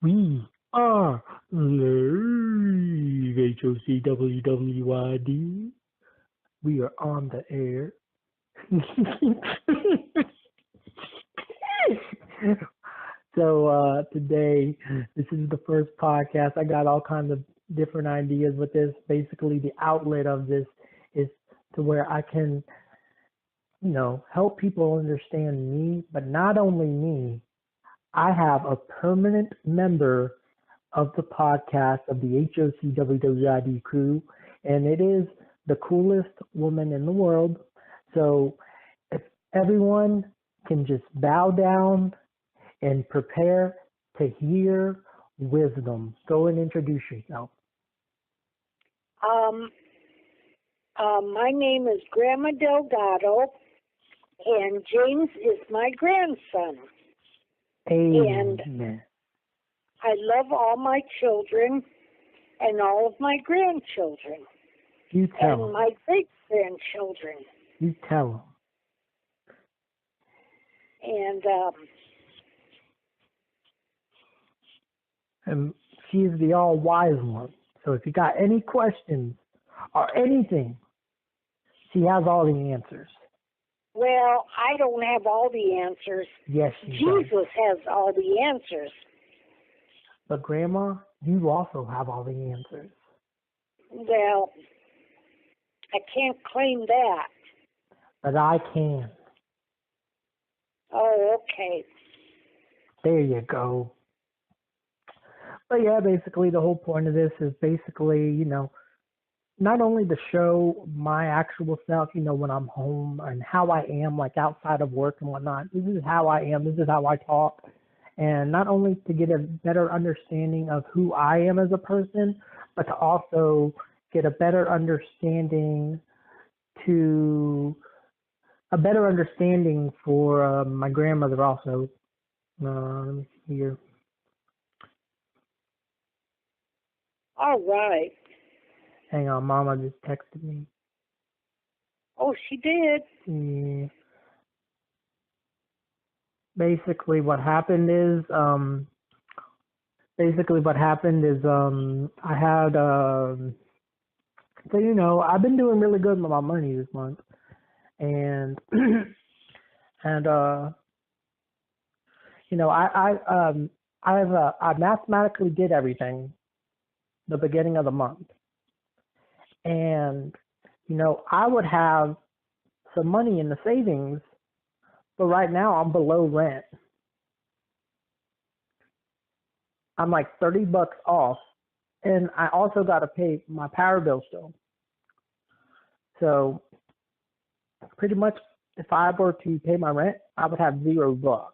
We are live, HOCWWYD. We are on the air. So today, this is the first podcast. I got all kinds of different ideas with this. Basically, the outlet of this is to where I can, help people understand me, but not only me. I have a permanent member of the podcast of the HOCWWID crew, and it is the coolest woman in the world. So if everyone can just bow down and prepare to hear wisdom, go and introduce yourself. My name is Grandma Delgado, and James is my grandson. Amen. And I love all my children and all of my grandchildren. You tell and my great-grandchildren. You tell them. And she is the all-wise one. So if you got any questions or anything, she has all the answers. Well, I don't have all the answers. Yes, she Jesus does. has all the answers. But Grandma, you also have all the answers. Well, I can't claim that. But I can. Oh, okay. There you go. But yeah, basically the whole point of this is basically, not only to show my actual self, when I'm home and how I am, like outside of work and whatnot. This is how I am. This is how I talk. And not only to get a better understanding of who I am as a person, but to also get a better understanding for my grandmother also. Let me see here. All right. Hang on, Mama just texted me. Oh, she did? Yeah. Basically what happened is, I had, I've been doing really good with my money this month. And, I mathematically did everything the beginning of the month. And, I would have some money in the savings, but right now I'm below rent. I'm like $30 off, and I also got to pay my power bill still. So pretty much if I were to pay my rent, I would have $0.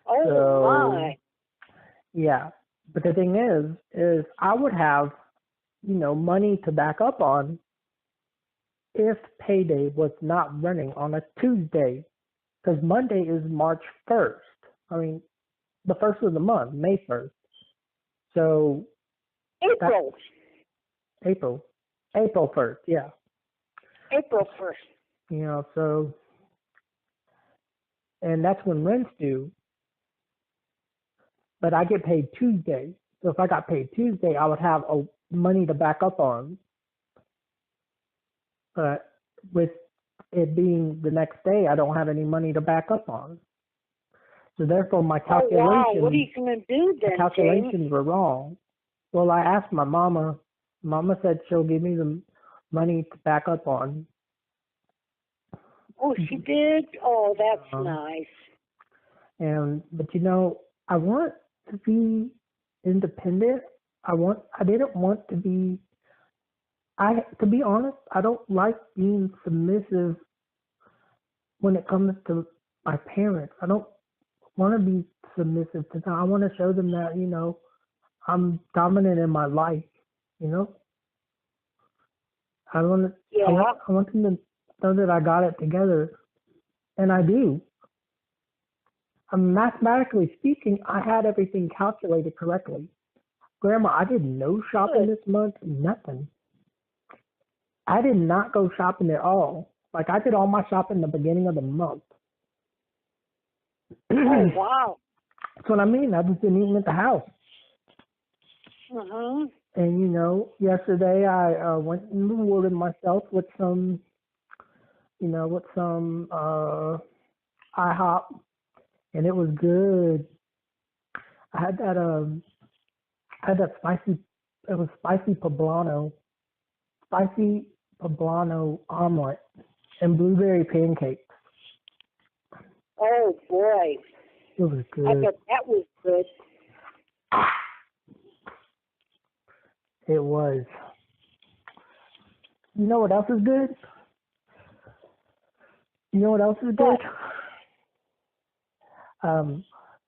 Oh, my. Yeah. But the thing is I would have, money to back up on if payday was not running on a Tuesday, because Monday is March 1st. I mean, the first of the month, May 1st. So April 1st, yeah. April 1st. So, and that's when rent's due. But I get paid Tuesday. So if I got paid Tuesday, I would have money to back up on. But with it being the next day, I don't have any money to back up on. So therefore, my calculations, wow. What are you going to do then, calculations James? were wrong. Well, I asked my mama. Mama said she'll give me the money to back up on. Oh, she did? Oh, that's nice. But I want to be independent. To be honest, I don't like being submissive when it comes to my parents. I don't want to be submissive to them. I want to show them that, I'm dominant in my life, I want them to know that I got it together, and I do. Mathematically speaking, I had everything calculated correctly. Grandma, I did no shopping this month, nothing. I did not go shopping at all. Like, I did all my shopping in the beginning of the month. Oh, wow. That's what I mean. I've just been eating at the house. Mhm. And yesterday I went and rewarded myself with some, IHOP, and it was good. I had that spicy. It was spicy poblano omelet, and blueberry pancakes. Oh boy, It was I good. bet that was good. It was. You know what else is good? You know what else is good?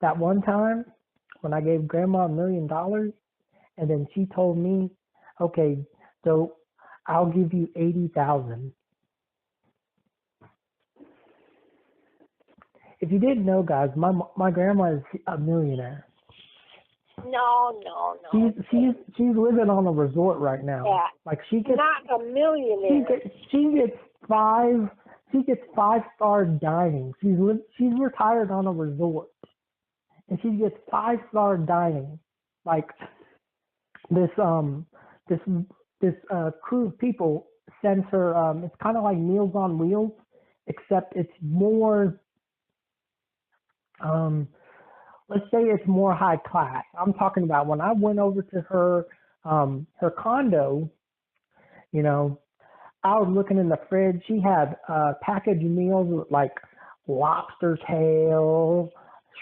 That one time when I gave Grandma $1 million, and then she told me, "Okay, so I'll give you 80,000." If you didn't know, guys, my grandma is a millionaire. No. She's living on a resort right now. Yeah. Like she gets Not a millionaire. she gets 5-star dining. She's retired on a resort, and she gets 5-star dining. Like this crew of people sends her. It's kind of like Meals on Wheels, except it's more. Let's say it's more high class. I'm talking about when I went over to her condo. I was looking in the fridge. She had packaged meals with like lobster tail,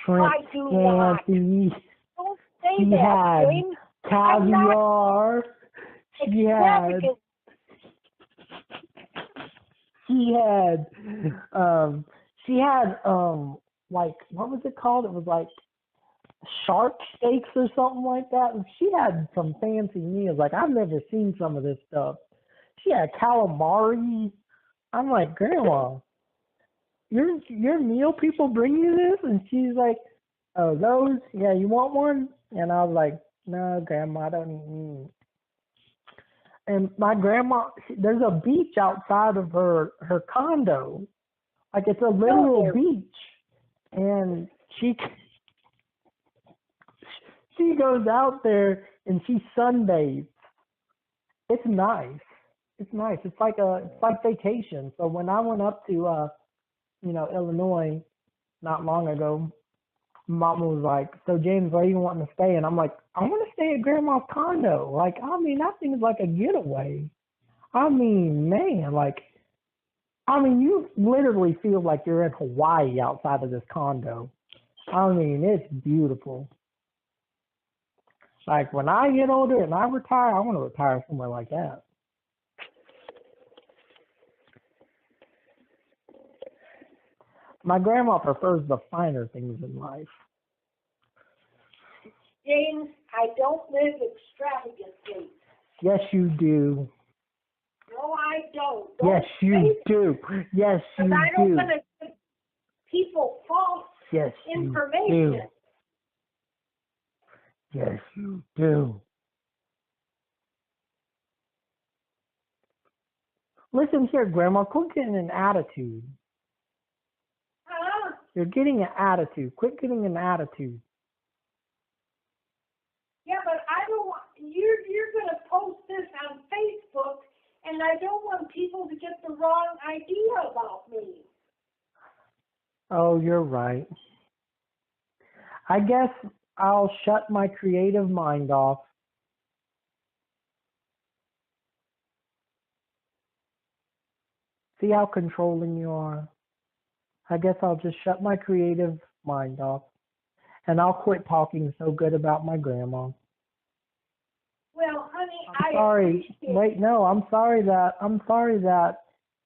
shrimp I do not. scampi. Don't say She that, had James. caviar. She had like, what was it called? It was like shark steaks or something like that. And she had some fancy meals. Like, I've never seen some of this stuff. She had calamari. I'm like, Grandma, your meal people bring you this? And she's like, oh, those? Yeah, you want one? And I was like, no, Grandma, I don't eat meat. And my grandma, there's a beach outside of her condo. Like, it's a literal beach. And she goes out there and she sunbathes. It's nice. It's nice. It's like vacation. So when I went up to Illinois not long ago, Mama was like, "So James, where you wanting to stay?" And I'm like, "I want to stay at Grandma's condo." Like, I mean, that thing is like a getaway. I mean, man, you literally feel like you're in Hawaii outside of this condo. I mean, it's beautiful. Like, when I get older and I retire, I want to retire somewhere like that. My grandma prefers the finer things in life. James, I don't live extravagantly. Yes, you do. No, I don't. Yes, you do. Yes, you do. I don't want to give people false information. Yes, you do. Listen here, Grandma, quit getting an attitude. Huh? You're getting an attitude. Quit getting an attitude. Yeah, but I don't want, you're going to post this on Facebook, and I don't want people to get the wrong idea about me. Oh, you're right. I guess I'll shut my creative mind off. See how controlling you are? I guess I'll just shut my creative mind off. And I'll quit talking so good about my grandma. Well, honey, I'm sorry. Wait, no, I'm sorry that,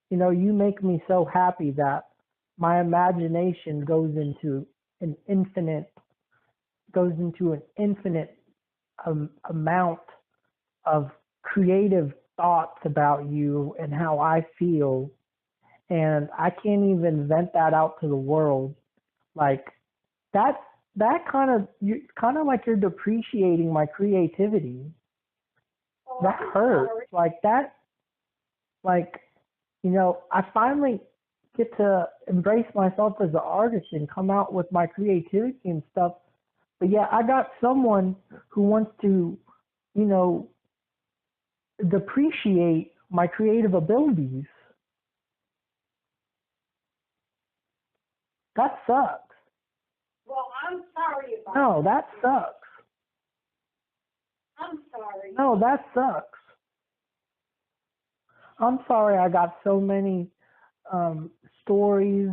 you make me so happy that my imagination goes into an infinite amount of creative thoughts about you and how I feel, and I can't even vent that out to the world. Like, that kind of like you're depreciating my creativity. That hurts. Like that, I finally get to embrace myself as an artist and come out with my creativity and stuff. But yeah, I got someone who wants to, you know, depreciate my creative abilities. That sucks. Well, I'm sorry about No, that that. sucks. I'm sorry. No, that sucks. I'm sorry I got so many stories,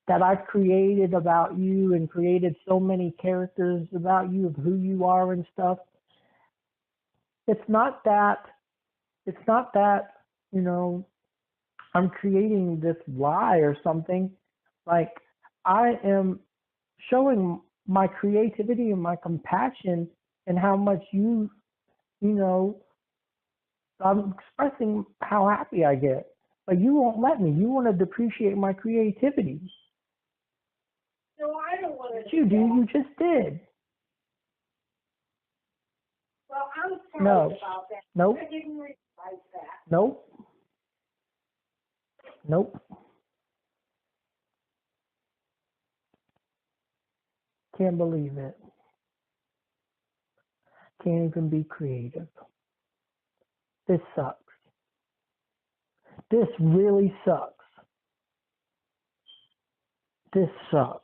that I've created about you and created so many characters about you of who you are and stuff. It's not that, it's not that, you know, I'm creating this lie or something. Like, I am showing my creativity and my compassion and how much you know, I'm expressing how happy I get. But you won't let me. You want to depreciate my creativity. No, I don't want But to you do do. that. You just did. Well, I'm sorry No. about that. Nope. I didn't realize that. Nope. Nope. Can't believe it. Can't even be creative. This sucks. This really sucks. This sucks.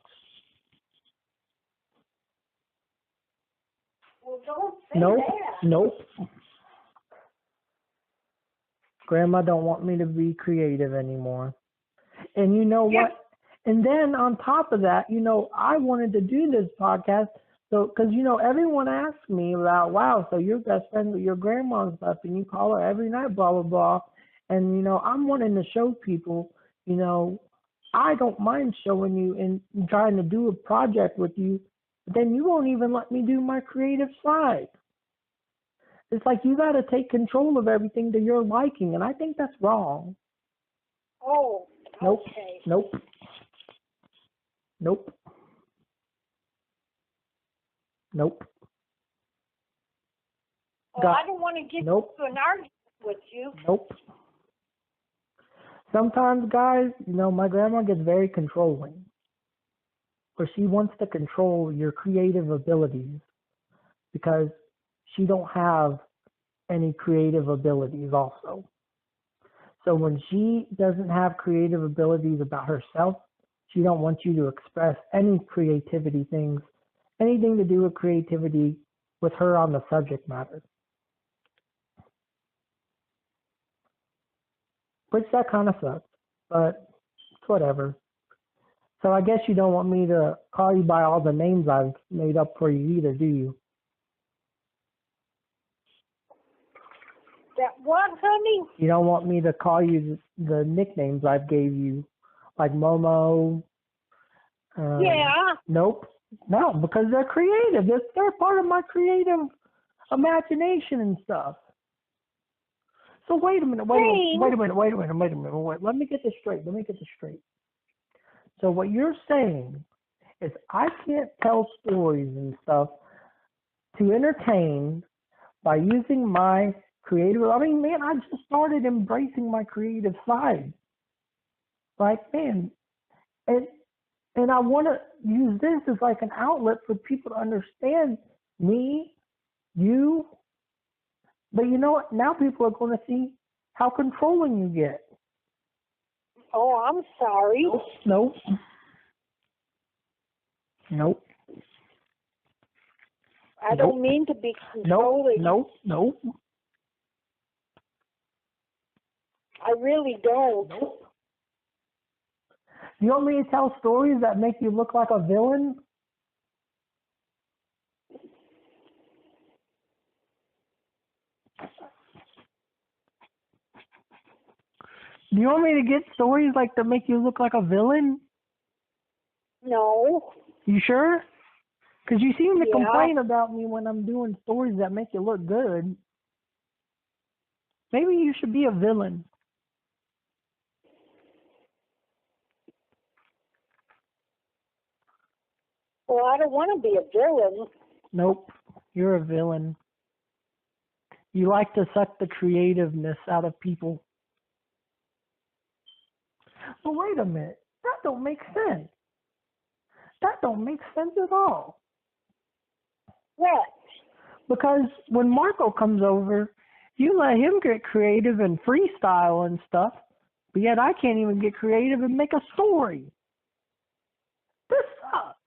Well, don't say Nope. that. Nope. Grandma don't want me to be creative anymore. And you know what? And then on top of that, I wanted to do this podcast. So, because, everyone asks me about, wow, so you're best friends with your grandma and stuff, and you call her every night, blah, blah, blah. And, I'm wanting to show people, I don't mind showing you and trying to do a project with you, but then you won't even let me do my creative side. It's like you got to take control of everything to your liking, and I think that's wrong. Oh, Nope. okay. Nope. Nope. Nope. Well, I don't want to get Nope. into an argument with you. Nope. Sometimes, guys, my grandma gets very controlling, or she wants to control your creative abilities because she don't have any creative abilities also. So when she doesn't have creative abilities about herself, she don't want you to express any creativity things, anything to do with creativity with her on the subject matter. Which that kind of sucks, but it's whatever. So I guess you don't want me to call you by all the names I've made up for you either, do you? That what, honey? You don't want me to call you the nicknames I've gave you, like Momo. Yeah. Nope. No, because they're creative. They're part of my creative imagination and stuff. So wait a minute. Wait a minute. Let me get this straight. So what you're saying is I can't tell stories and stuff to entertain by using my creative. I mean, man, I just started embracing my creative side. Like, man, and I want to use this as like an outlet for people to understand me, you. But you know what? Now people are going to see how controlling you get. Oh, I'm sorry. Nope. I don't mean to be controlling. Nope. I really don't. Nope. You want me to tell stories that make you look like a villain? Do you want me to get stories like that make you look like a villain? No. You sure? Because you seem to Yeah. complain about me when I'm doing stories that make you look good. Maybe you should be a villain. Well, I don't want to be a villain. Nope. You're a villain. You like to suck the creativeness out of people. But wait a minute. That don't make sense. That don't make sense at all. What? Because when Marco comes over, you let him get creative and freestyle and stuff, but yet I can't even get creative and make a story. This sucks.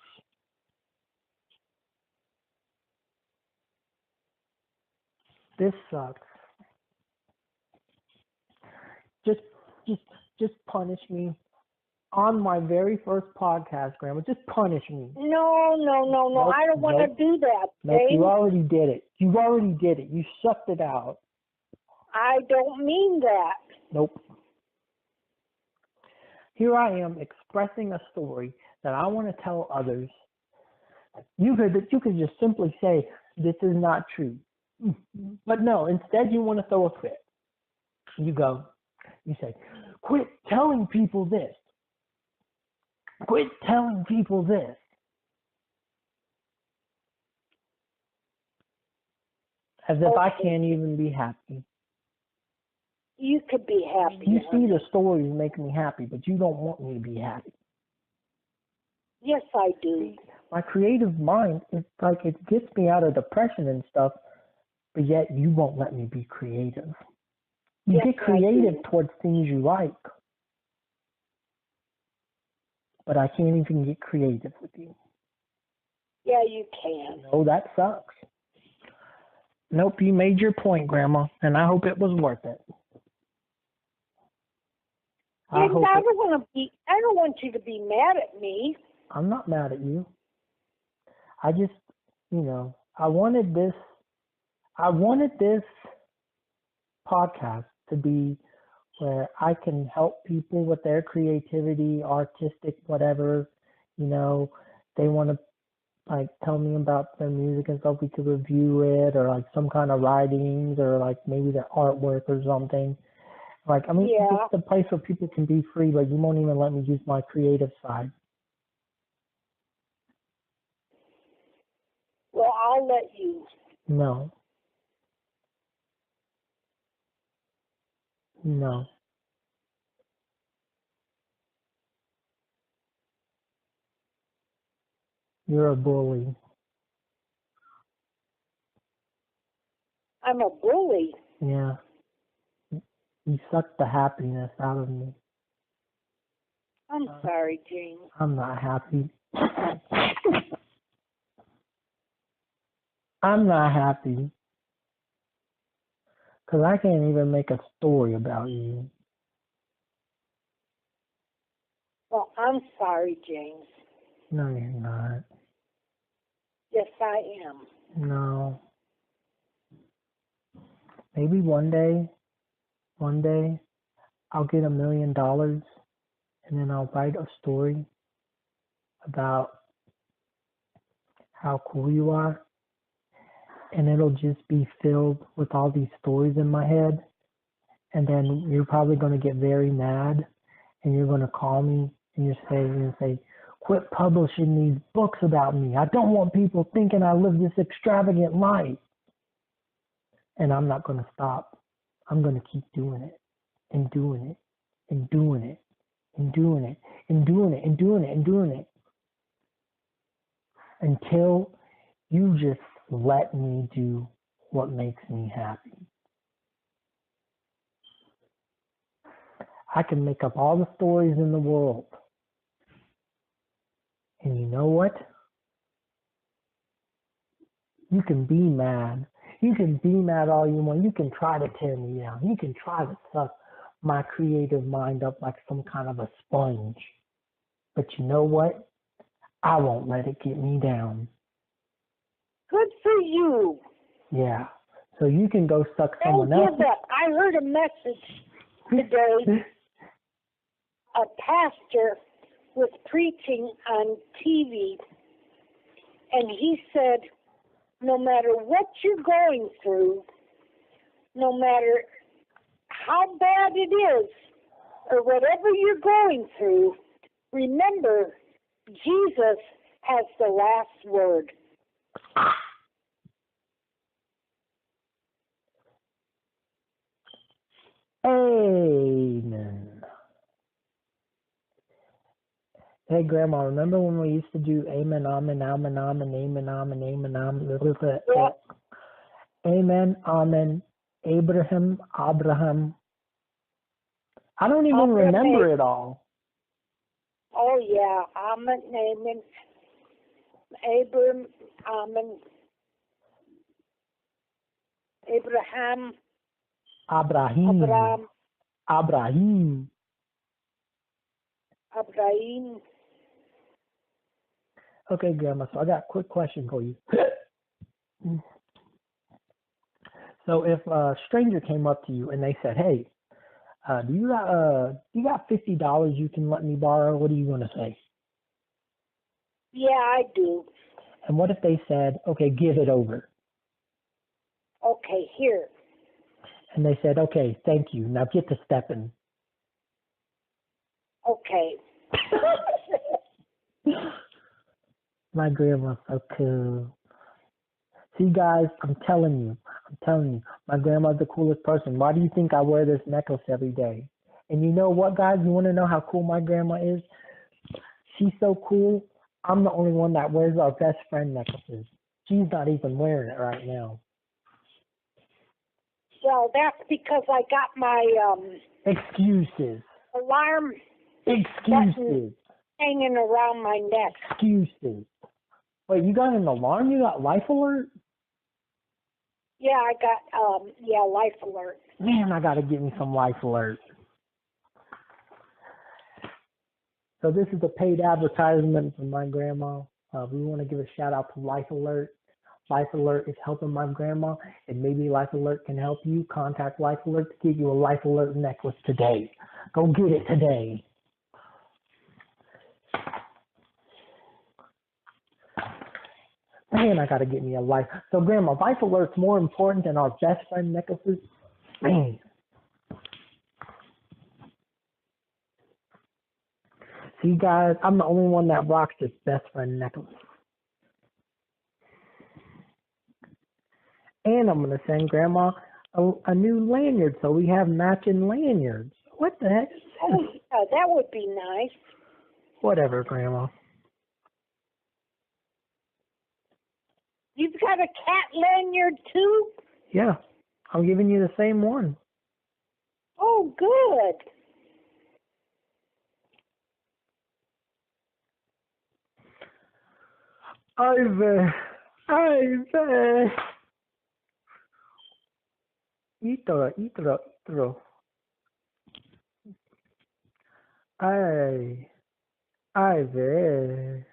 This sucks. Just, just, just punish me on my very first podcast, Grandma. Just punish me. No. Nope, I don't want to nope. do that, Nope, James. you already did it. You already did it. You sucked it out. I don't mean that. Nope. Here I am expressing a story that I want to tell others. You could just simply say, this is not true. But no, instead you want to throw a fit. You say, quit telling people this. Quit telling people this. As if I can't even be happy. You could be happy. You see the stories make me happy, but you don't want me to be happy. Yes, I do. My creative mind, it's like it gets me out of depression and stuff, but yet you won't let me be creative. You get creative towards things you like, but I can't even get creative with you. Yeah, you can. Oh, that sucks. Nope, you made your point, Grandma, and I hope it was worth it. I don't want you to be mad at me. I'm not mad at you. I just, I wanted this podcast to be where I can help people with their creativity, artistic, whatever, they want to tell me about their music and stuff. We could review it, or some kind of writings, or maybe their artwork or something. It's a place where people can be free, but you won't even let me use my creative side. Well, I'll let you. No. You're a bully. I'm a bully. Yeah. You sucked the happiness out of me. I'm sorry, James. I'm not happy. I'm not happy. Because I can't even make a story about you. Well, I'm sorry, James. No, you're not. Yes, I am. No. Maybe one day, I'll get $1 million, and then I'll write a story about how cool you are, and it'll just be filled with all these stories in my head, and then you're probably going to get very mad, and you're going to call me, and you're going to say, quit publishing these books about me. I don't want people thinking I live this extravagant life. And I'm not going to stop. I'm going to keep doing it, and doing it, and doing it, and doing it, and doing it, and doing it, and doing it, until you just let me do what makes me happy. I can make up all the stories in the world. And you know what? You can be mad. You can be mad all you want. You can try to tear me down. You can try to suck my creative mind up like some kind of a sponge. But you know what? I won't let it get me down. Good for you. Yeah. So you can go suck someone else. Don't give up. I heard a message today. A pastor was preaching on TV, and he said, no matter what you're going through, no matter how bad it is, or whatever you're going through, remember, Jesus has the last word. Amen. Hey, Grandma, remember when we used to do Amen, Amen, Amen, Amen, Amen, Amen, Amen, Amen, Yeah. Amen, Amen, Abraham. I don't even Abraham. remember it all. Oh, yeah. Amen, Amen. Abram, Amen. Abraham. Abraham. Abraham. Abraham. Abraham. Okay, Grandma, so I got a quick question for you. So if a stranger came up to you and they said, hey, do you got $50 you can let me borrow? What are you gonna say? Yeah, I do. And what if they said, okay, give it over? Okay, here. And they said, okay, thank you. Now get to stepping. Okay. My grandma's so cool. See, guys, I'm telling you, my grandma's the coolest person. Why do you think I wear this necklace every day? And you know what, guys? You want to know how cool my grandma is? She's so cool. I'm the only one that wears our best friend necklaces. She's not even wearing it right now. Well, that's because I got my Excuses. alarm Excuses. hanging around my neck. Excuses. Wait, you got an alarm? You got life alert? Yeah, I got life alert. Man, I gotta get me some life alert. So this is a paid advertisement from my grandma. We want to give a shout out to Life Alert. Life Alert is helping my grandma, and maybe Life Alert can help you. Contact Life Alert to get you a Life Alert necklace today. Go get it today. Man, I gotta get me a life. So, Grandma, Life Alert's more important than our best friend necklaces. Man. See, guys, I'm the only one that rocks this best friend necklace. And I'm gonna send Grandma a new lanyard, so we have matching lanyards. What the heck is this? Oh, that would be nice. Whatever, Grandma. You've got a cat lanyard too? Yeah, I'm giving you the same one. Oh, good. Ivy. Itro. Ivy.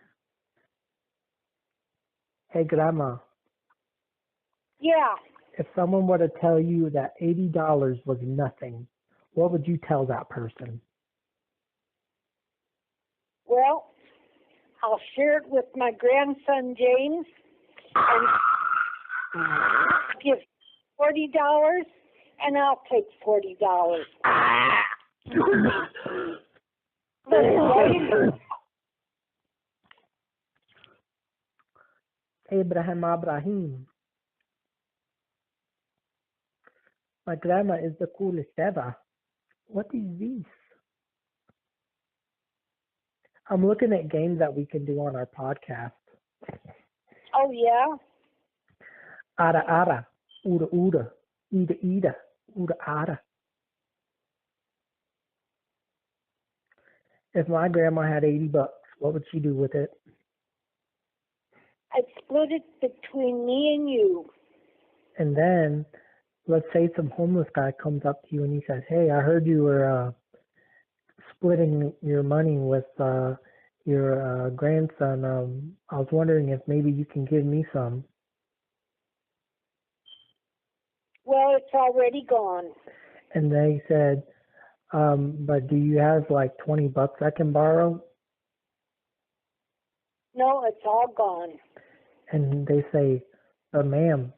Hey, Grandma. Yeah. If someone were to tell you that $80 was nothing, what would you tell that person? Well, I'll share it with my grandson James and give $40, and I'll take $40. Abraham. My grandma is the coolest ever. What is this? I'm looking at games that we can do on our podcast. Oh, yeah? Ara. Ura. Ida. Ura ara. If my grandma had $80, what would she do with it? I'd split it between me and you. And then, let's say some homeless guy comes up to you and he says, hey, I heard you were splitting your money with your grandson. I was wondering if maybe you can give me some. Well, it's already gone. And they said, but do you have like $20 I can borrow? No, it's all gone. And they say, ma'am,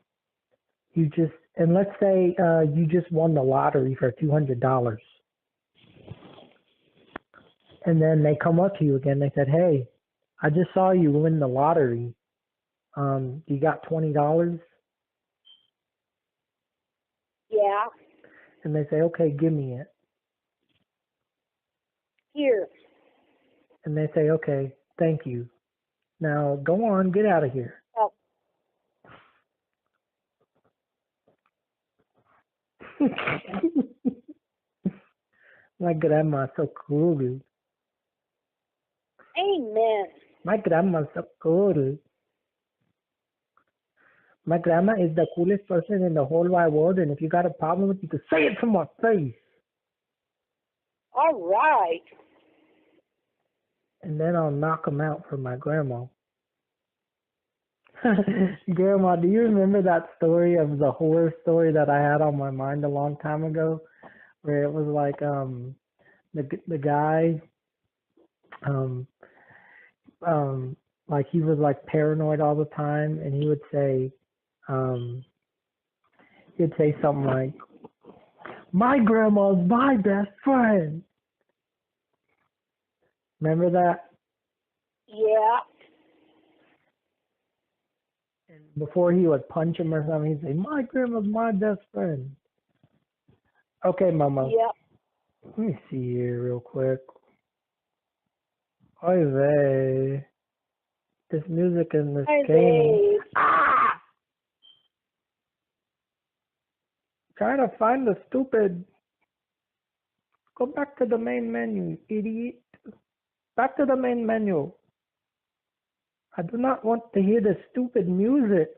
and let's say you just won the lottery for $200. And then they come up to you again. They said, hey, I just saw you win the lottery. You got $20? Yeah. And they say, okay, give me it. Here. And they say, okay, thank you. Now go on, get out of here. Oh, My grandma's so cool. amen. My grandma's so cool. My grandma is the coolest person in the whole wide world, and if you got a problem with it, you can say it to my face. All right. And then I'll knock them out for my grandma. Grandma, do you remember that story of the horror story that I had on my mind a long time ago, where it was like the guy um like he was like paranoid all the time, and he would say he'd say something like, "My grandma's my best friend." Remember that? Yeah. And before he would punch him or something, he'd say, "My grandma's my best friend." Okay, Mama. Yeah. Let me see here real quick. Oy vey. This music in this Hi, game. babe. Ah! Trying to find the stupid. Go back to the main menu, idiot. Back to the main menu. I do not want to hear the stupid music.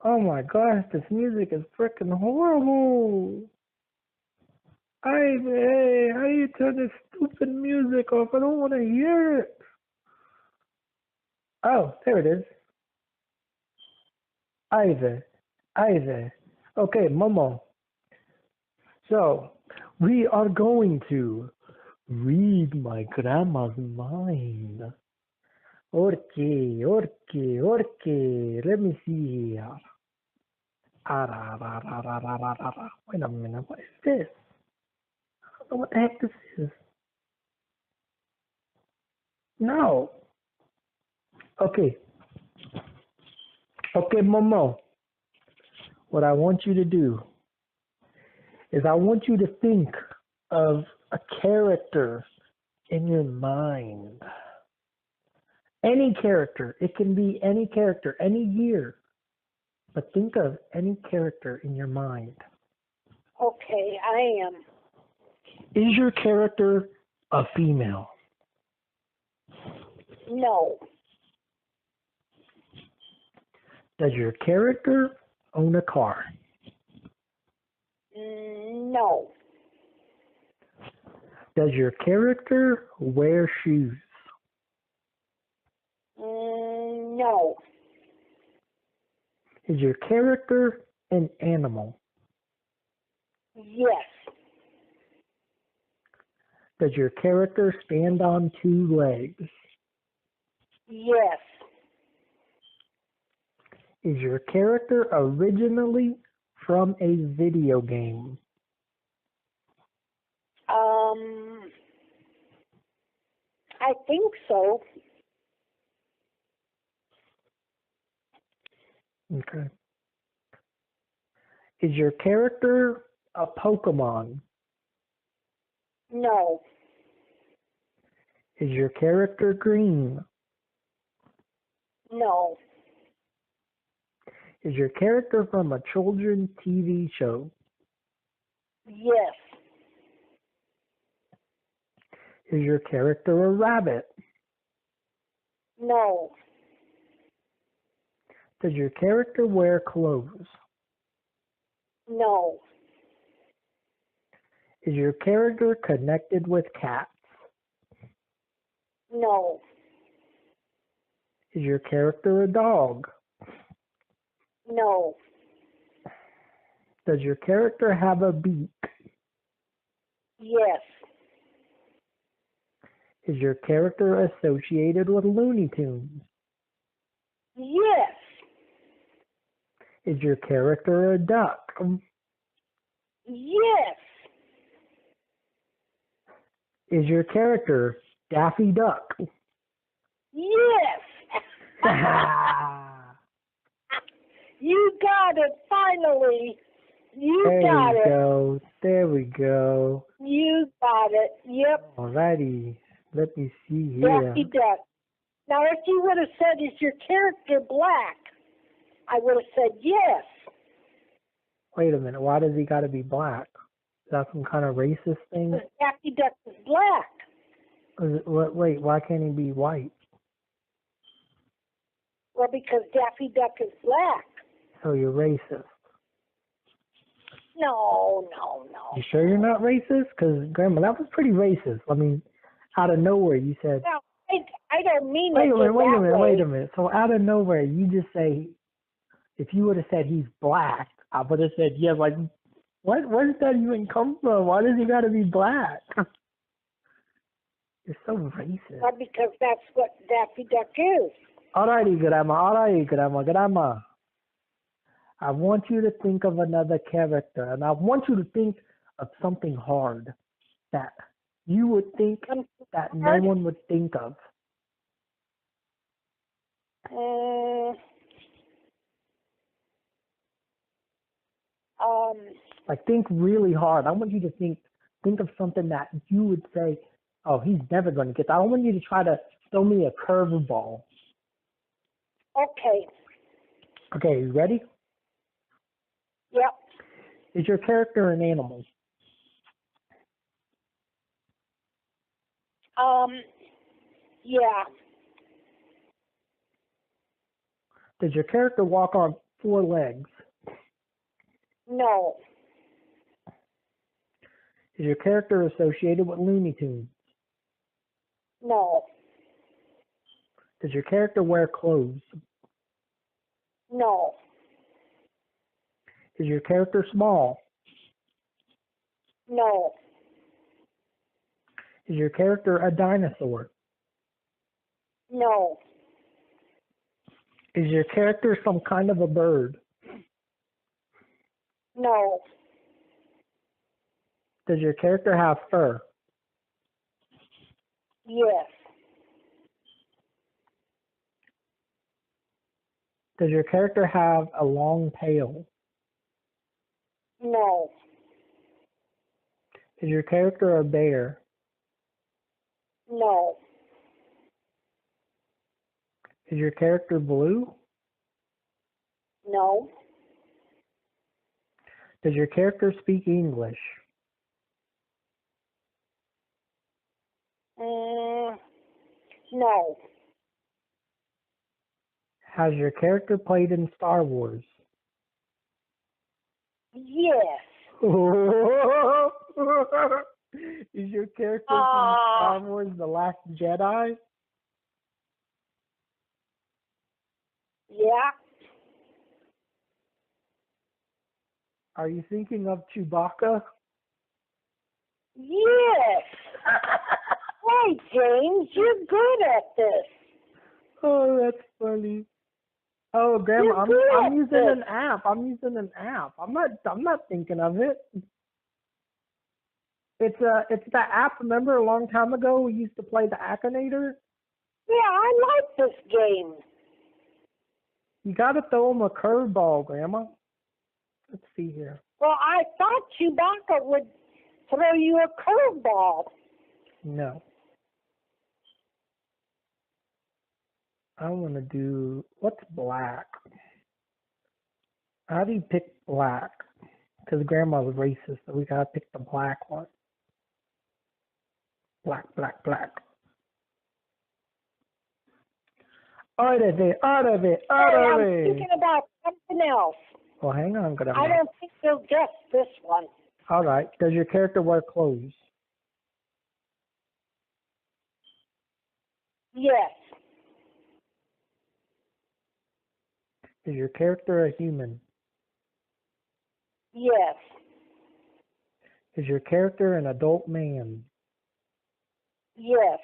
Oh my gosh, this music is freaking horrible. Hey, how do you turn this stupid music off? I don't want to hear it. Oh, there it is. Ivy. Okay, Momo. So, we are going to read my grandma's mind. Okay. Let me see here. Wait a minute, what is this? I don't know what the heck this is. No. Okay, Momo. What I want you to do is I want you to think of a character in your mind. Any character. It can be any character, any year. But think of any character in your mind. Okay, I am. Is your character a female? No. Does your character own a car? No. Does your character wear shoes? No. Is your character an animal? Yes. Does your character stand on two legs? Yes. Is your character originally from a video game? I think so. Okay. Is your character a Pokemon? No. Is your character green? No. Is your character from a children's TV show? Yes. Is your character a rabbit? No. Does your character wear clothes? No. Is your character connected with cats? No. Is your character a dog? No. Does your character have a beak? Yes. Is your character associated with Looney Tunes? Yes. Is your character a duck? Yes. Is your character Daffy Duck? Yes. You got it, finally. You got it. There we go. You got it. Yep. Alrighty. Let me see here. Daffy Duck. Now, if you would have said, is your character black? I would have said yes. Wait a minute. Why does he got to be black? Is that some kind of racist thing? Because Daffy Duck is black. Wait, why can't he be white? Well, because Daffy Duck is black. So you're racist. No. You sure you're not racist? Because, Grandma, that was pretty racist. I mean, out of nowhere, you said... No, I don't mean Wait it wait a minute. So out of nowhere, you just say, if you would have said he's black, I would have said, yeah, like, where did that even come from? Why does he got to be black? You're so racist. Well, because that's what Daffy Duck is. Alrighty, Grandma. I want you to think of another character, and I want you to think of something hard that you would think that no one would think of. Like, think really hard. I want you to think of something that you would say, oh, he's never going to get that. I don't want you to try to throw me a curveball. Okay. Okay, you ready? Yep. Is your character an animal? Yeah. Does your character walk on 4 legs? No. Is your character associated with Looney Tunes? No. Does your character wear clothes? No. Is your character small? No. Is your character a dinosaur? No. Is your character some kind of a bird? No. Does your character have fur? Yes. Does your character have a long tail? No. Is your character a bear? No. Is your character blue? No. Does your character speak English? No. Has your character played in Star Wars? Yes. Is your character from Star Wars The Last Jedi? Yeah. Are you thinking of Chewbacca? Yes. Hey, James, you're good at this. Oh, that's funny. Oh, Grandma, I'm using an app. I'm not thinking of it. It's that app. Remember a long time ago we used to play the Akinator? Yeah, I like this game. You got to throw him a curveball, Grandma. Let's see here. Well, I thought Chewbacca would throw you a curveball. No. I want to do, what's black? How do you pick black? Because Grandma was racist, so we got to pick the black one. Black. Out of it. Hey, I'm thinking about something else. Well, hang on, Grandma. I don't think you'll guess this one. All right. Does your character wear clothes? Yes. Is your character a human? Yes. Is your character an adult man? Yes.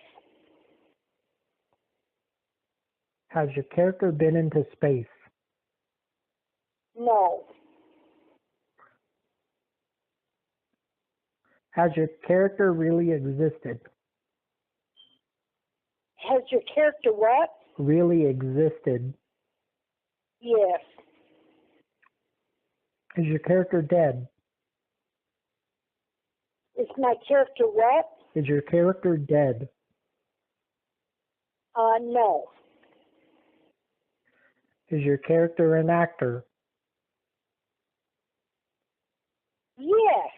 Has your character been into space? No. Has your character really existed? Has your character what? Really existed. Yes. Is your character dead? Is my character what? Is your character dead? No. Is your character an actor? Yes.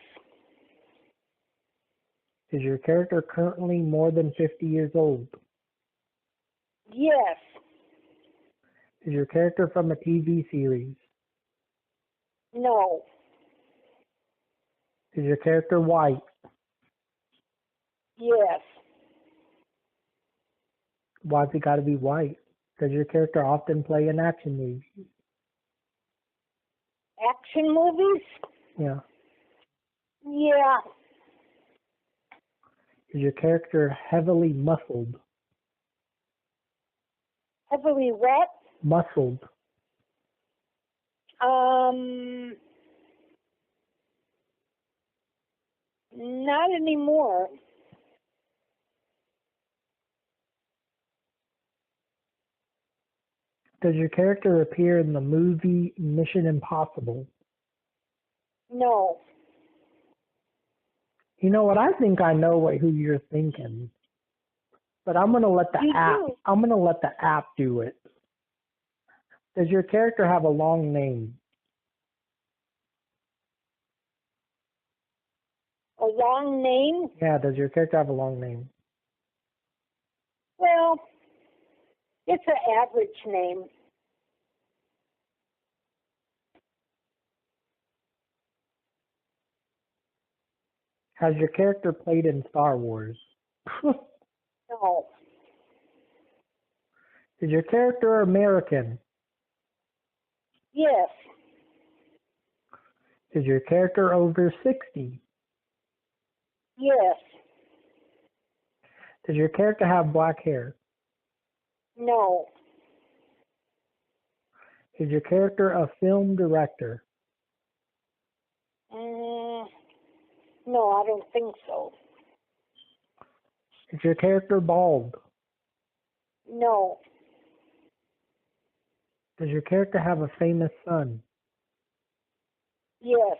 Is your character currently more than 50 years old? Yes. Is your character from a TV series? No. Is your character white? Yes. Why's it got to be white? Does your character often play in action movies? Action movies? Yeah. Yeah. Is your character heavily muscled? Heavily what? Muscled. Not anymore. Does your character appear in the movie Mission Impossible? No. You know what? I think I know who you're thinking, but I'm gonna let the You app. do? I'm gonna let the app do it. Does your character have a long name? A long name? Yeah. Does your character have a long name? Well, it's an average name. Has your character played in Star Wars? No. Is your character American? Yes. Is your character over 60? Yes. Does your character have black hair? No. Is your character a film director? No, I don't think so. Is your character bald? No. Does your character have a famous son? Yes.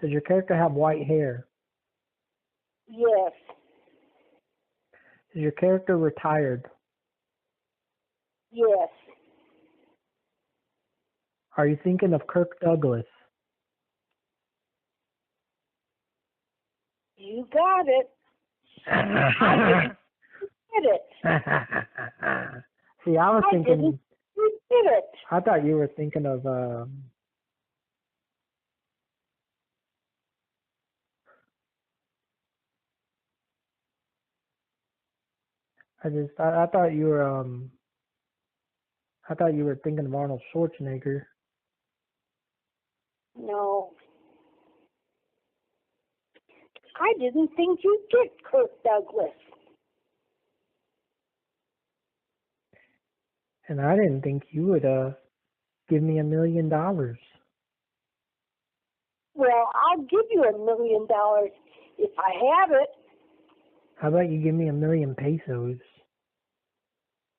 Does your character have white hair? Yes. Is your character retired? Yes. Are you thinking of Kirk Douglas? You got it. I did it. See, I was I thinking. didn't. You did it. I thought you were thinking of. I thought you were. I thought you were thinking of Arnold Schwarzenegger. No. I didn't think you'd get Kirk Douglas. And I didn't think you would give me $1 million. Well, I'll give you $1 million if I have it. How about you give me 1,000,000 pesos?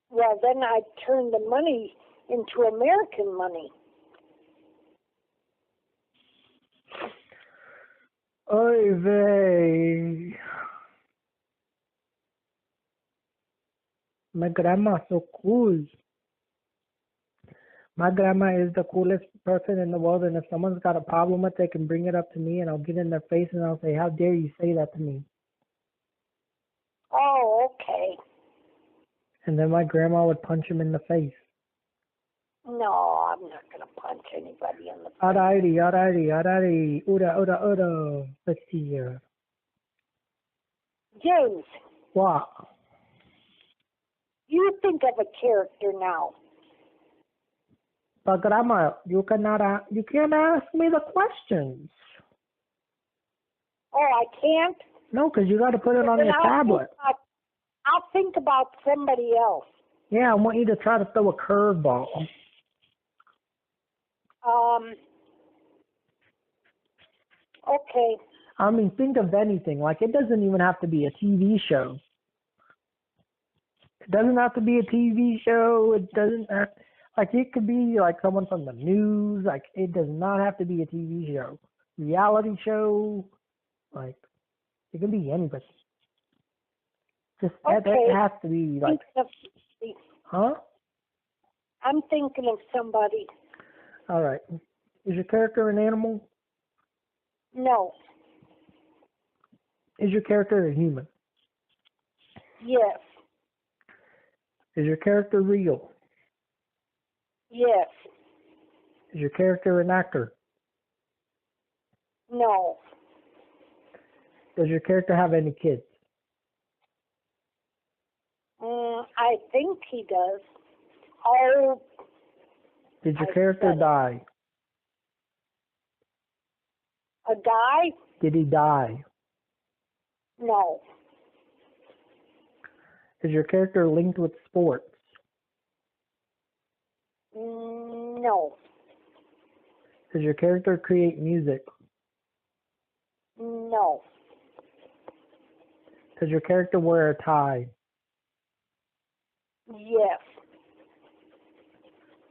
Well, then I'd turn the money into American money. Oy vey. My grandma's so cool. My grandma is the coolest person in the world, and if someone's got a problem with it, they can bring it up to me, and I'll get in their face and I'll say, "How dare you say that to me?" Oh, okay. And then my grandma would punch him in the face. No, I'm not going to punch anybody in the face. Alrighty. Ura. Let's see here. James, What? you think of a character now. But grandma, you can't ask me the questions. Oh, I can't? No, because you got to put it on Then your tablet. I'll think about somebody else. Yeah, I want you to try to throw a curveball. Okay. I mean, think of anything. Like, it doesn't even have to be a TV show. It doesn't have to be a TV show. It doesn't have, like, it could be like someone from the news. Like, it does not have to be a TV show. Reality show. Like, it can be anybody. Just Okay. that has to be like, huh? I'm thinking of somebody. All right. Is your character an animal? No. Is your character a human? Yes. Is your character real? Yes. Is your character an actor? No. Does your character have any kids? I think he does. Oh, Did your I character said it. die? A guy? Did he die? No. Is your character linked with sports? No. Does your character create music? No. Does your character wear a tie? Yes.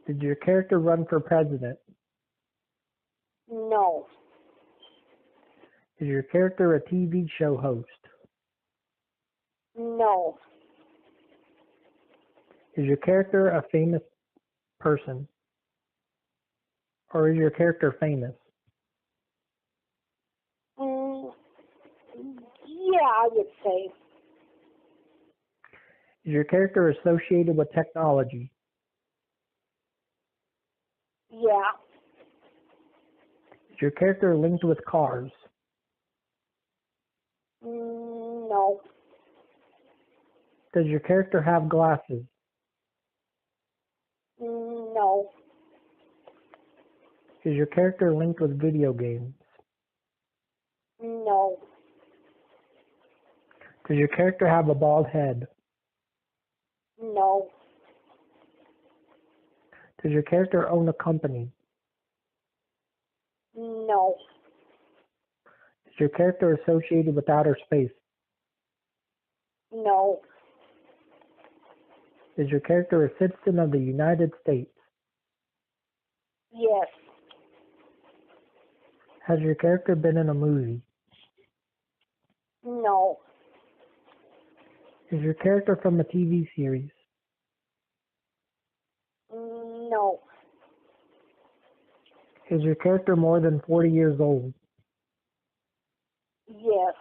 Did your character run for president? No. Is your character a TV show host? No. Is your character a famous person? Or is your character famous? Yeah, I would say. Is your character associated with technology? Yeah. Is your character linked with cars? No. Does your character have glasses? No. Is your character linked with video games? No. Does your character have a bald head? No. Does your character own a company? No. Is your character associated with outer space? No. Is your character a citizen of the United States? Yes. Has your character been in a movie? No. Is your character from a TV series? No. Is your character more than 40 years old? Yes.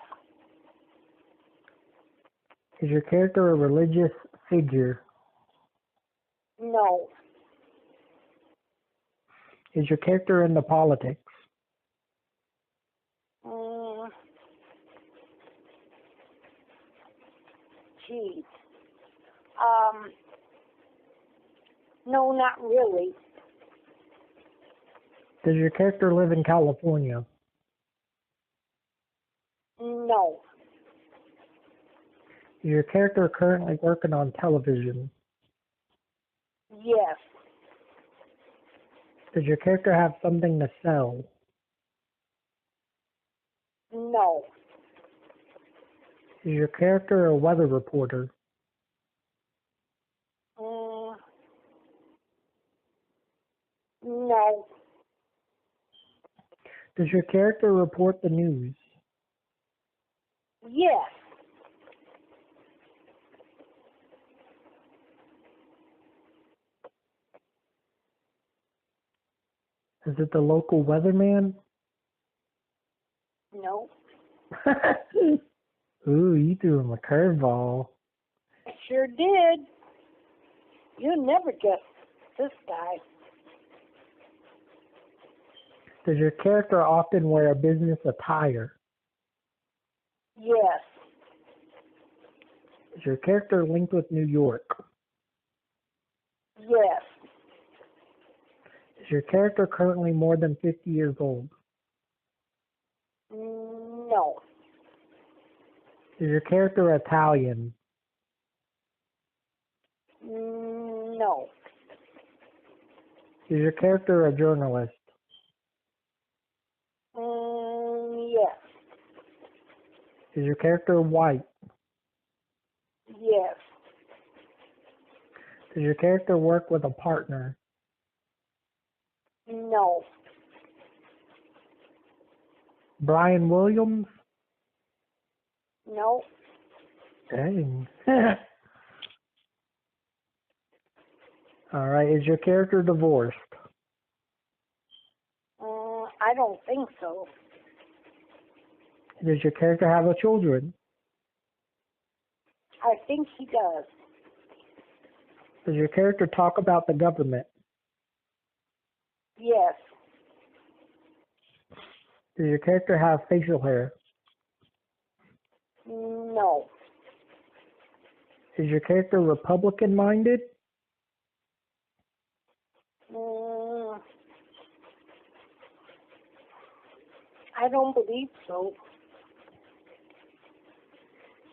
Is your character a religious figure? No. Is your character into politics? Gee. No, not really. Does your character live in California? No. Is your character currently working on television? Yes. Does your character have something to sell? No. Is your character a weather reporter? No. Does your character report the news? Yes. Is it the local weatherman? No. Ooh, you threw him a curveball. I sure did. You never guess this guy. Does your character often wear a business attire? Yes. Is your character linked with New York? Yes. Is your character currently more than 50 years old? No. Is your character Italian? No. Is your character a journalist? Yes. Is your character white? Yes. Does your character work with a partner? No. Brian Williams? No. Dang. All right. Is your character divorced? I don't think so. Does your character have a children? I think he does. Does your character talk about the government? Yes. Does your character have facial hair? No. Is your character Republican-minded? I don't believe so.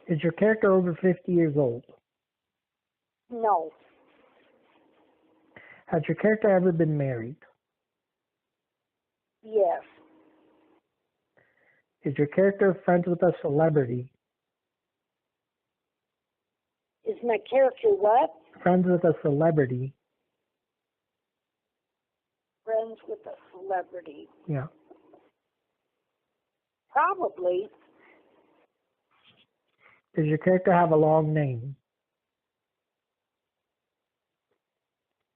Is your character over 50 years old? No. Has your character ever been married? Yes. Is your character friends with a celebrity? Is my character what? Friends with a celebrity. Friends with a celebrity. Yeah. Probably. Does your character have a long name?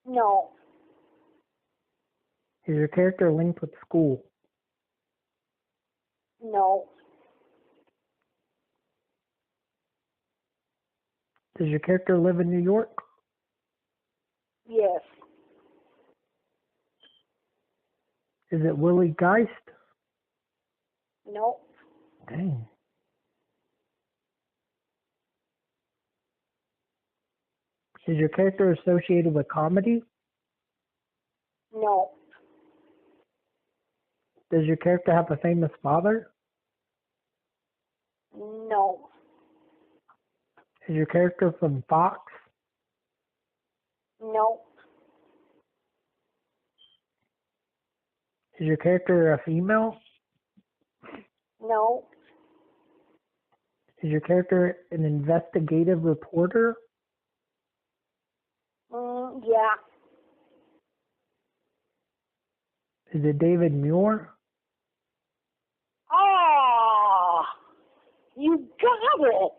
No. Is your character linked with school? No. Does your character live in New York? Yes. Is it Willie Geist? No. Dang. Is your character associated with comedy? No. Does your character have a famous father? No. Is your character from Fox? No. Is your character a female? No. Is your character an investigative reporter? Yeah. Is it David Muir? Ah, you got it.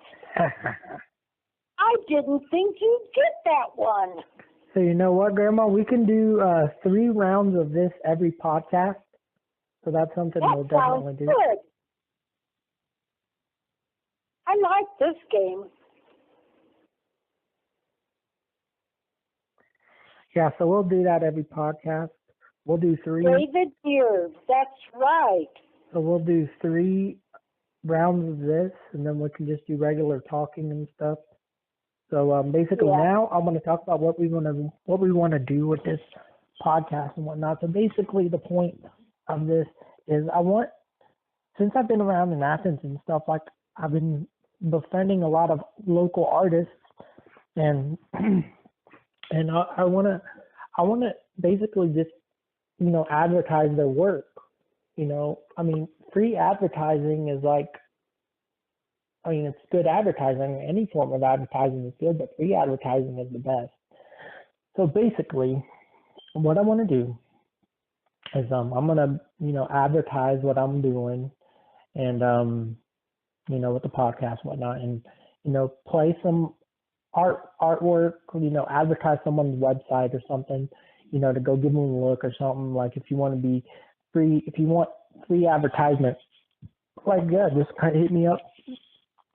I didn't think you'd get that one. So you know what, Grandma? We can do 3 rounds of this every podcast. So that's something we'll That definitely sounds do. good. I like this game. Yeah, so we'll do that every podcast. We'll do 3. David Beard, that's right. So we'll do 3 rounds of this, and then we can just do regular talking and stuff. So basically, now I'm going to talk about what we want to do with this podcast and whatnot. So basically, the point of this is since I've been around in Athens and stuff, like I've been befriending a lot of local artists, and I want to basically just advertise their work. I mean, free advertising is it's good advertising. Any form of advertising is good, but free advertising is the best. So basically, what I want to do is I'm gonna advertise what I'm doing, and with the podcast and whatnot, and play some artwork, advertise someone's website or something, to go give them a look or something. Like if you want free advertisement, like just kind of hit me up,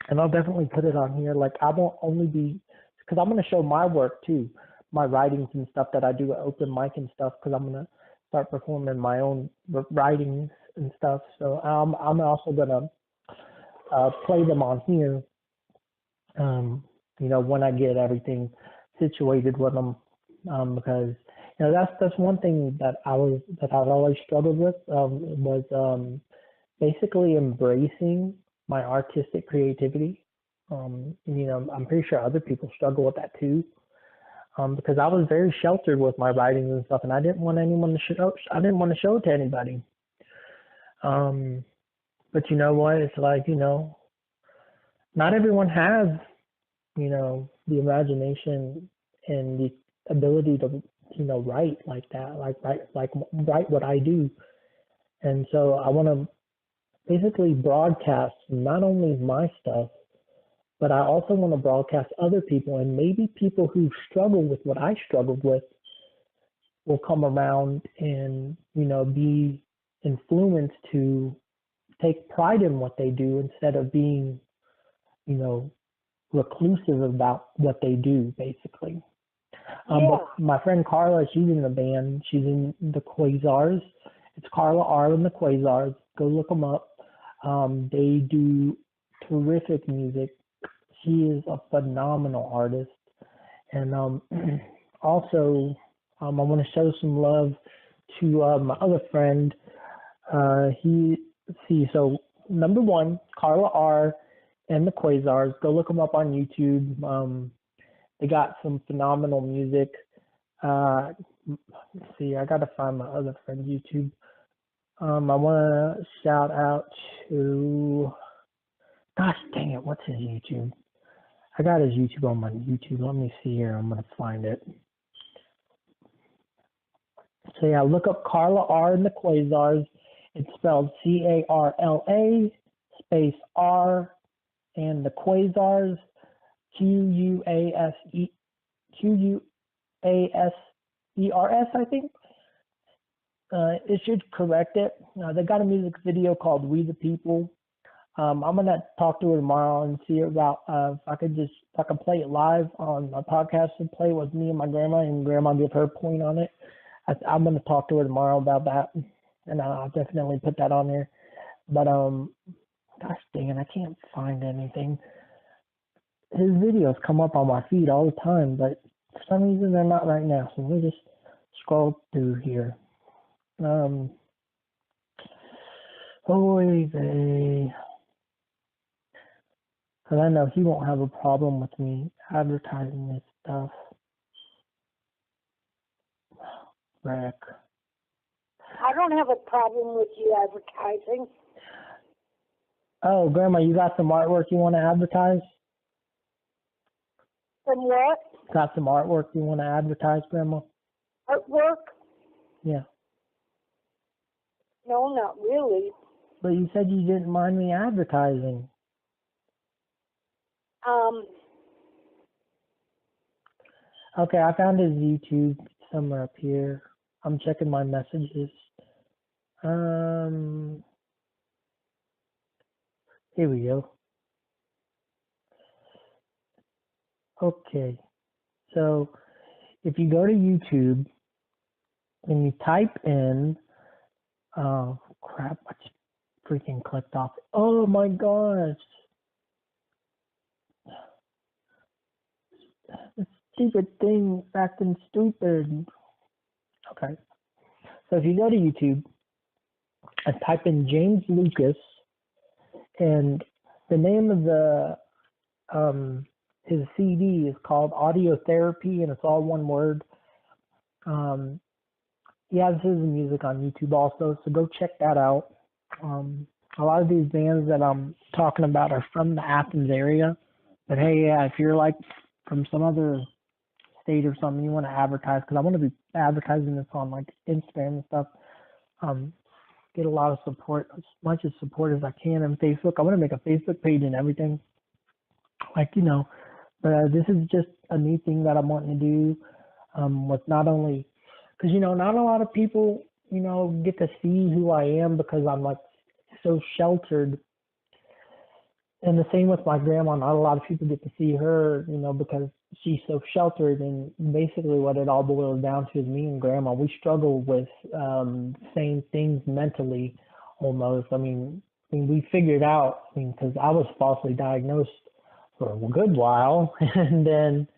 and I'll definitely put it on here. Like I won't only be, because I'm going to show my work too, my writings and stuff that I do at open mic and stuff, because I'm going to start performing my own writings and stuff. So I'm also going to play them on here, when I get everything situated with them, because that's one thing that I've always struggled with, was basically embracing my artistic creativity. I'm pretty sure other people struggle with that too, because I was very sheltered with my writings and stuff, and I didn't want anyone to show. I didn't want to show it to anybody. But you know what? It's like, not everyone has, the imagination and the ability to, write like that, write what I do. And so I want to basically broadcast not only my stuff, but I also want to broadcast other people, and maybe people who struggle with what I struggled with will come around and, be influenced to take pride in what they do instead of being, you know, reclusive about what they do, basically. But my friend Carla, she's in the band. She's in the Quasars. It's Carla R. and the Quasars. Go look them up. They do terrific music. She is a phenomenal artist. And also, I want to show some love to my other friend. So number one, Carla R. and the Quasars. Go look them up on YouTube. They got some phenomenal music. Let's see, I got to find my other friend's YouTube. I want to shout out to, gosh dang it, what's his YouTube? I got his YouTube on my YouTube. Let me see here. I'm going to find it. So yeah, look up Carla R. and the Quasars. It's spelled Carla space R and the Quasars, Quasers, I think. It should correct it. They got a music video called "We the People." I'm gonna talk to her tomorrow and see about if I can play it live on my podcast and play it with me and my grandma, and grandma give her point on it. I'm gonna talk to her tomorrow about that, and I'll definitely put that on there. But gosh dang it, I can't find anything. His videos come up on my feed all the time, but for some reason they're not right now. So let me just scroll through here. Because I know he won't have a problem with me advertising this stuff. Rick. I don't have a problem with you advertising. Oh, Grandma, you got some artwork you want to advertise? From what? Got some artwork you want to advertise, Grandma? Artwork? Yeah. No, not really. But you said you didn't mind me advertising. Okay, I found his YouTube somewhere up here. I'm checking my messages. Here we go. Okay. So if you go to YouTube and you type in, oh crap, I just freaking clicked off. Oh my gosh. This stupid thing is acting stupid. Okay. So if you go to YouTube and type in James Lucas, and the name of the his CD is called Audio Therapy, and it's all one word. He has his music on YouTube also, so go check that out. A lot of these bands that I'm talking about are from the Athens area, but hey, yeah, if you're like from some other state or something, you want to advertise, because I want to be advertising this on like Instagram and stuff. Get a lot of support, as much as support as I can on Facebook. I want to make a Facebook page and everything, but this is just a new thing that I'm wanting to do. With not only, because not a lot of people get to see who I am, because I'm like so sheltered. And the same with my grandma. Not a lot of people get to see her, because she's so sheltered. And basically what it all boils down to is me and grandma, we struggle with same things mentally almost. I mean, we figured out, because I was falsely diagnosed for a good while. And then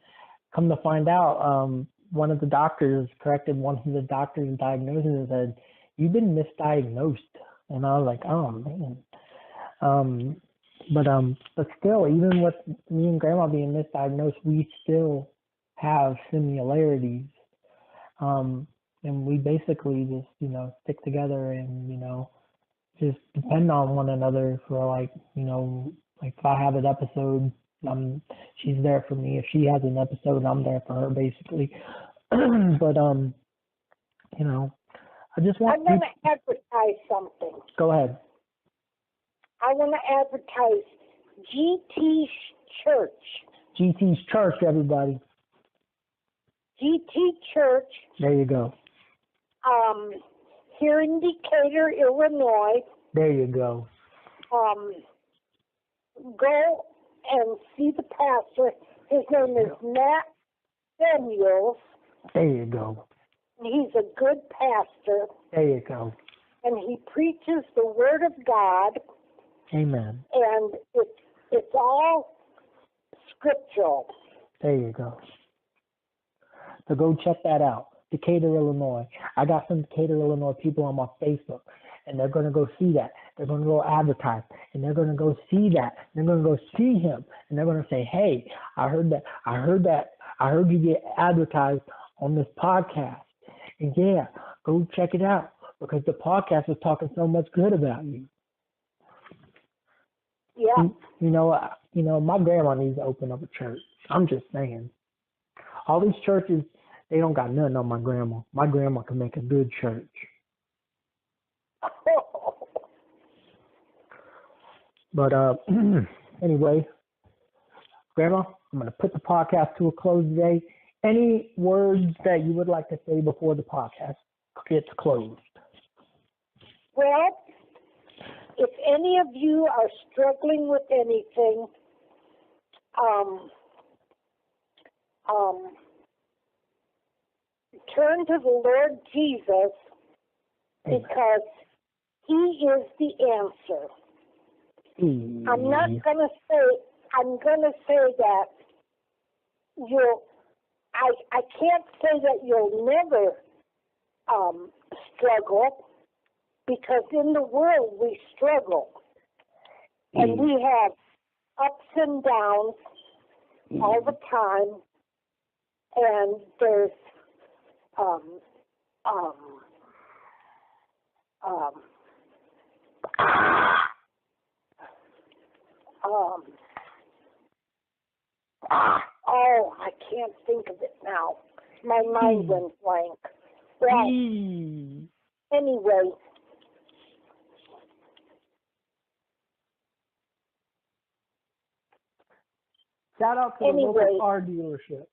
come to find out, one of the doctors corrected one of the doctor's diagnosis and said, "You've been misdiagnosed." And I was like, oh man. But still, even with me and grandma being misdiagnosed, we still have similarities. And we basically just, stick together and, just depend on one another for like if I have an episode, she's there for me. If she has an episode, I'm there for her, basically. But, I just want I'm going to advertise something. Go ahead. I want to advertise GT Church. GT's Church, everybody. GT Church. There you go. Here in Decatur, Illinois. There you go. Go and see the pastor. His name is Matt Samuels. There you go. He's a good pastor. There you go. And he preaches the Word of God. Amen. And it's all scriptural. There you go. So go check that out. Decatur, Illinois. I got some Decatur, Illinois people on my Facebook, and they're going to go see that. They're going to go advertise, and they're going to go see that. They're going to go see him, and they're going to say, hey, I heard you get advertised on this podcast. And yeah, go check it out, because the podcast was talking so much good about you. Yeah. You know, my grandma needs to open up a church. I'm just saying. All these churches, they don't got nothing on my grandma. My grandma can make a good church. But anyway, Grandma, I'm going to put the podcast to a close today. Any words that you would like to say before the podcast gets closed? Well, if any of you are struggling with anything, turn to the Lord Jesus, because He is the answer. I'm going to say that I can't say that you'll never struggle, because in the world we struggle. And we have ups and downs all the time. And there's I can't think of it now. My mind went blank. Well, anyway. Shout out to the local car dealership.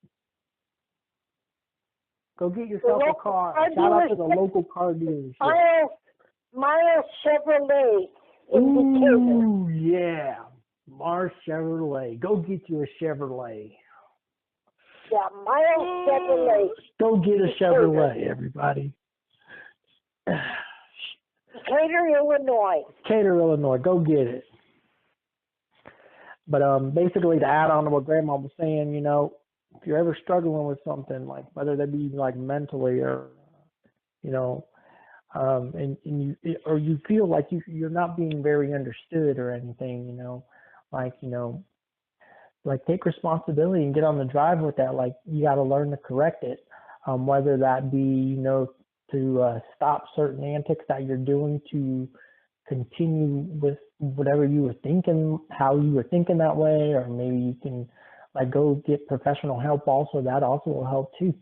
Go get yourself a car. Shout out to the local car dealership. Miles Chevrolet in Decatur. Ooh, yeah. Mars Chevrolet. Go get you a Chevrolet. Yeah, Miles Chevrolet. Go get a Chevrolet, everybody. Decatur, Illinois. Decatur, Illinois. Go get it. But basically, to add on to what Grandma was saying, you know, if you're ever struggling with something, like whether that be like mentally or, you know, and you feel like you're not being very understood or anything, you know, like take responsibility and get on the drive with that. Like, you got to learn to correct it, whether that be, you know, to stop certain antics that you're doing, to continue with whatever you were thinking, how you were thinking that way, or maybe you can like go get professional help also. That also will help too.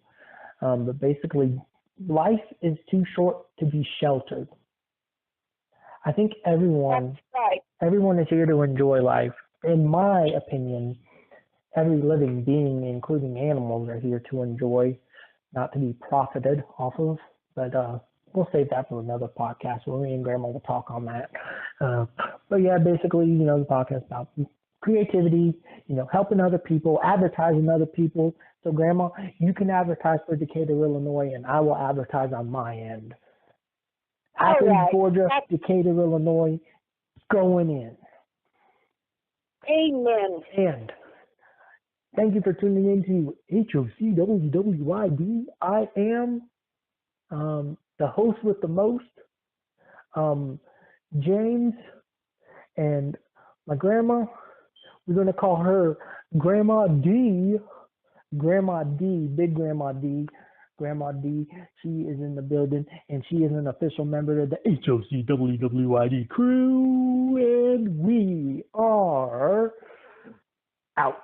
But basically, life is too short to be sheltered. I think everyone is here to enjoy life. In my opinion, every living being, including animals, are here to enjoy, not to be profited off of. But we'll save that for another podcast where me and Grandma will talk on that. But yeah, basically, you know, the podcast about creativity, you know, helping other people, advertising other people. So Grandma, you can advertise for Decatur, Illinois, and I will advertise on my end. Athens, Georgia, Decatur, Illinois, going in. Amen. And thank you for tuning in to Hocwwid. I am the host with the most, James, and my grandma. We're going to call her Grandma D. Grandma D, Big Grandma D. Grandma D, she is in the building, and she is an official member of the Hocwwid crew, and we are out.